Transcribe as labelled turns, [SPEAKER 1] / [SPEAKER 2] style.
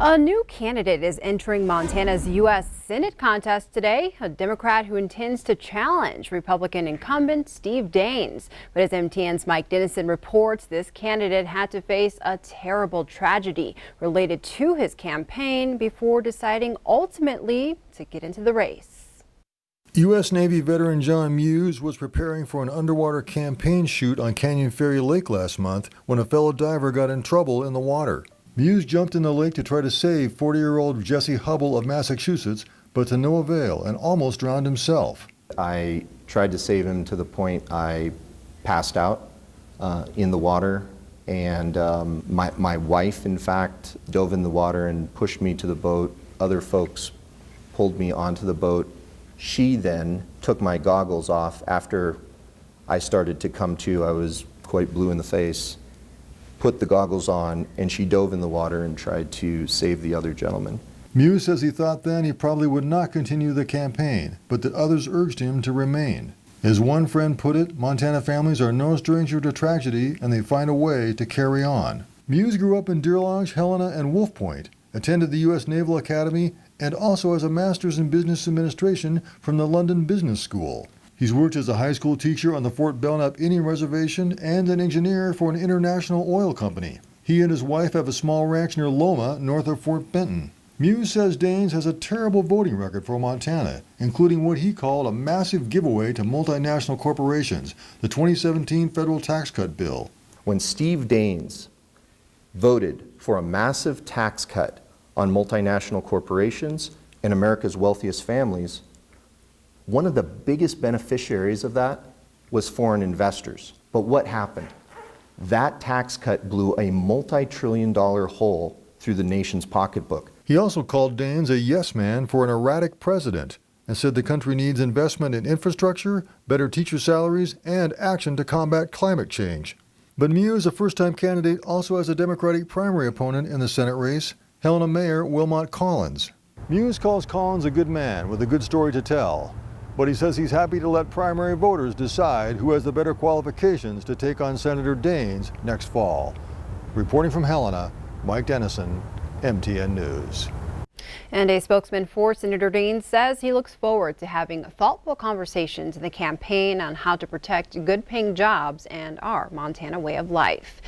[SPEAKER 1] A new candidate is entering Montana's U.S. Senate contest today, a Democrat who intends to challenge Republican incumbent Steve Daines. But as MTN's Mike Dennison reports, this candidate had to face a terrible tragedy related to his campaign before deciding ultimately to get into the race.
[SPEAKER 2] U.S. Navy veteran John Muse was preparing for an underwater campaign shoot on Canyon Ferry Lake last month when a fellow diver got in trouble in the water. Muse jumped in the lake to try to save 40-year-old Jesse Hubble of Massachusetts, but to no avail and almost drowned himself.
[SPEAKER 3] I tried to save him to the point I passed out in the water, and my wife, in fact, dove in the water and pushed me to the boat. Other folks pulled me onto the boat. She then took my goggles off after I started to come to. I was quite blue in the face. Put the goggles on, and she dove in the water and tried to save the other gentleman.
[SPEAKER 2] Muse says he thought then he probably would not continue the campaign, but that others urged him to remain. As one friend put it, Montana families are no stranger to tragedy, and they find a way to carry on. Muse grew up in Deer Lodge, Helena, and Wolf Point, attended the U.S. Naval Academy, and also has a master's in business administration from the London Business School. He's worked as a high school teacher on the Fort Belknap Indian Reservation and an engineer for an international oil company. He and his wife have a small ranch near Loma, north of Fort Benton. Muse says Daines has a terrible voting record for Montana, including what he called a massive giveaway to multinational corporations, the 2017 federal tax cut bill.
[SPEAKER 3] When Steve Daines voted for a massive tax cut on multinational corporations and America's wealthiest families, one of the biggest beneficiaries of that was foreign investors. But what happened? That tax cut blew a multi-trillion-dollar hole through the nation's pocketbook.
[SPEAKER 2] He also called Daines a yes man for an erratic president and said the country needs investment in infrastructure, better teacher salaries, and action to combat climate change. But Muse, a first-time candidate, also has a Democratic primary opponent in the Senate race, Helena Mayor Wilmot Collins. Muse calls Collins a good man with a good story to tell, but he says he's happy to let primary voters decide who has the better qualifications to take on Senator Daines next fall. Reporting from Helena, Mike Dennison, MTN News.
[SPEAKER 1] And a spokesman for Senator Daines says he looks forward to having thoughtful conversations in the campaign on how to protect good-paying jobs and our Montana way of life.